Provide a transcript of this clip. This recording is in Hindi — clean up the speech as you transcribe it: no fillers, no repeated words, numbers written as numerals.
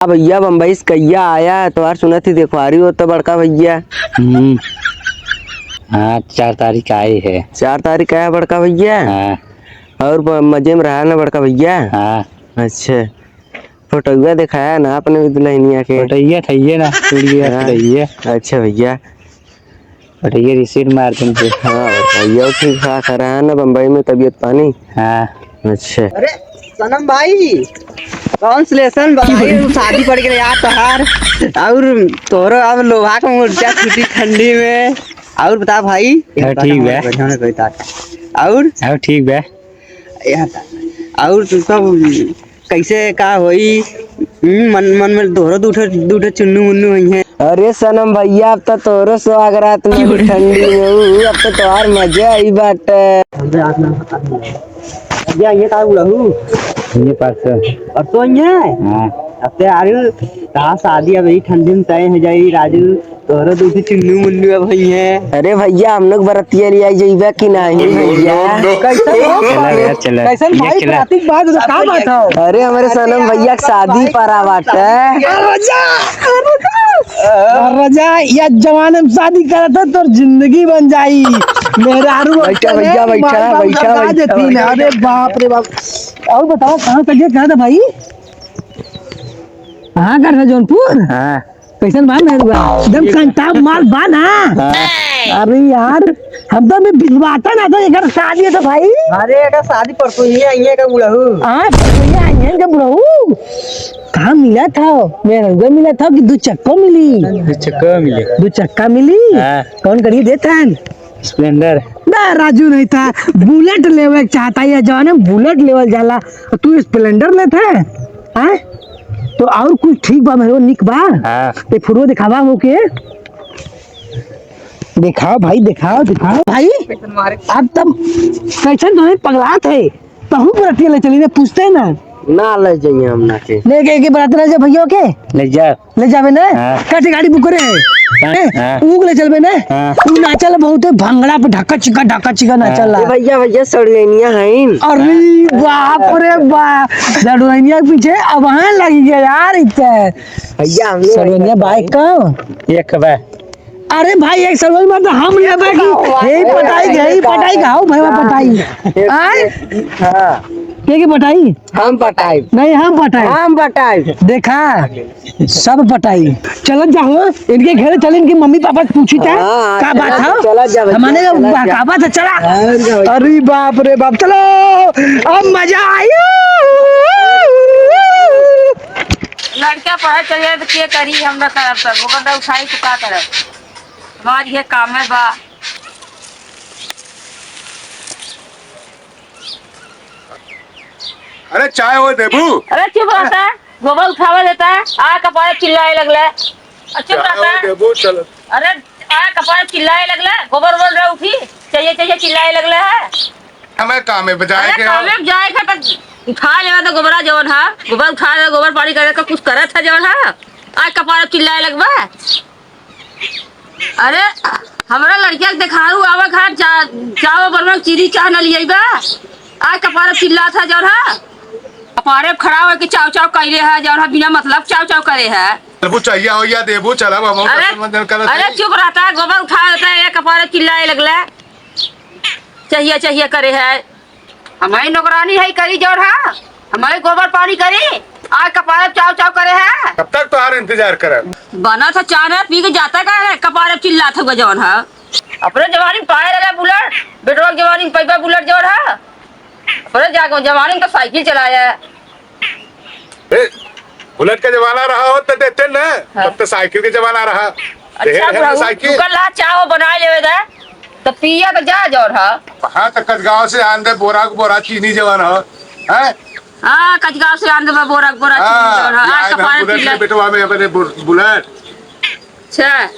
भैया बम्बई से कहिया आया है तो सुना थी देखवारी हो तो बड़का भैया। हाँ 4 तारीख आए है। 4 तारीख आया बड़का भैया। हाँ। और मजे में रहा ना बड़का भैया। हाँ। अच्छा फोटोआ दिखाया ना अपने दुल्हनिया के। फोटोइया थइए ना है। अच्छा भैया फोटोइया रिसीट मार तुमसे। हाँ भैया ठीक ठाक रहा है ना बम्बई में तबीयत पानी। हाँ। अच्छा अरे सनम भाई कॉन्सलेशन भाई शादी पड़ गई यार तोहार। और तोरो अब लोहा का मुर्चा छुट्टी ठंडी में। और बता भाई। ठीक है। और ठीक है। और तू सब कैसे का होई। मन मन में दोहरो दूठे चुन्नू मुन्नू हुई है। अरे सनम भैया अब तो तोरो स्वागत में ठंडी में अब तो तोहार मजा आई बाटे। ये का बुलाऊ ये पास अब तो ये हाँ। अब ते आरु कहा शादी अब यही ठंडी में तय हो जाई राजू। तोरो दूसरी चुन्नू मुन्नू अब हुई है। अरे भैया हम लोग बरतिया ले आई जाइबा कि नहीं भैया। कैसे भाई प्रातिक बात का बात है। अरे हमारे सनम भैया की शादी पड़ा बाटे। रजा या जमाने में शादी करा था तो जिंदगी बन जाई। मेरा बैठा भैया बैठा अरे बाप रे बाप। और बताओ कहाँ तक कहा था भाई। कहाँ कर रहे जौनपुर। हाँ। कैसन बात है एकदम कंटाप माल बान। अरे यार हम तो अभी भिजवाता ना तो एक शादी है तो भाई। अरे एक शादी परसों ही आई है का बुलाऊ। हाँ परसों ही आई है का बुलाऊ। कहाँ मिला था मेरा मिला था कि 2 चक्का मिली। 2 चक्का मिले। 2 चक्का मिली। हाँ। कौन करिए देता है स्प्लेंडर ना राजू नहीं था बुलेट लेवल चाहता है जवान बुलेट लेवल जाला तू स्प्लेंडर लेता है। हाँ? तो और कुछ ठीक बा मेरे निक बा। हाँ। ते फोटो दिखावा हो के दिखाओ भाई दिखाओ भाई। अब तब कैसे तुम्हें पगला थे तहु बरतिया ले चली ने पूछते ना ले जाइए हम ना के लेके के बरात जा भैया के ले जावे ना। हाँ। काटे गाड़ी बुक करे हाँ। ऊग ले चलबे ना। हाँ। ऊ नाचल बहुत भंगड़ा पे ढक्का चिका नाचल। भैया सड़ियनिया हैं। अरे बाप रे बाप लड़वाइया के पीछे अब वहां लगी गया यार इतना भैया हम सड़वाइया बाइक का एक बा। अरे भाई एक सरवल में तो हम लेबे की यही पटाई खाओ भैया पटाई आए। हाँ के पटाई हम पटाई नहीं हम पटाई देखा सब पटाई। चल जाओ इनके घर चल इनकी मम्मी पापा से पूछी था क्या बात है हमारे क्या बात है। चला अरे बाप रे बाप चलो अब मजा आई। लड़का पढ़े चलिए तो क्या करी हम करब सब गोबर उठाई तो का करब हमारी ये काम है बा। अरे चाय हो देबू। अरे चुप रहता है गोबर उठावा देता है आ कपारे चिल्लाए लगले। चुप रहता है देबू चल। अरे आ कपारे चिल्लाए लगले गोबर बोल रहा उठी चाहिए चिल्लाए लगले है। हमें काम में बजाए के काम में जाए का तो उठा लेवा तो गोबरा जवन है गोबर उठा ले गोबर पानी करे का कुछ करत है जवन है आ कपारे चिल्लाए लगबा। अरे हमरा लड़किया के देखारू आवा खा चाव बरवा चीनी चाह न लियाइबा आ कपारे चिल्ला था जवन है कपारे खड़ा हो के चाव करे है जवन है बिना मतलब चाव करे है। देबू चाहिए हो या देबू चला हम अरे चुप रहता है गोबर उठा देता है कपारे चिल्लाए लगले चाहिए करे है। हमारी नौकरानी है करी जवन है हमारे गोबर पानी करी आ कपारे चाव करे है। कब तक तुम्हारा इंतजार करे बना था चाय पी के जाता का है कपारे चिल्ला था जवन है अपने जवानी में पाए लगा बुलेट बेटवा जवानी में पैपा बुलेट जवन है अपने जाके जवानी में तो साइकिल चलाया है। बुलेट का जमाना रहा हो तो देते न तब तो साइकिल के जमाना रहा। अच्छा साइकिल कल चाव बना ले तो पिया तो जा जवन है। हाँ तो कचगांव से आंदे बोरा चीनी जवान हो हैं। हाँ कचगांव से आंदे बोरा बुलेट में अपने बुलेट। अच्छा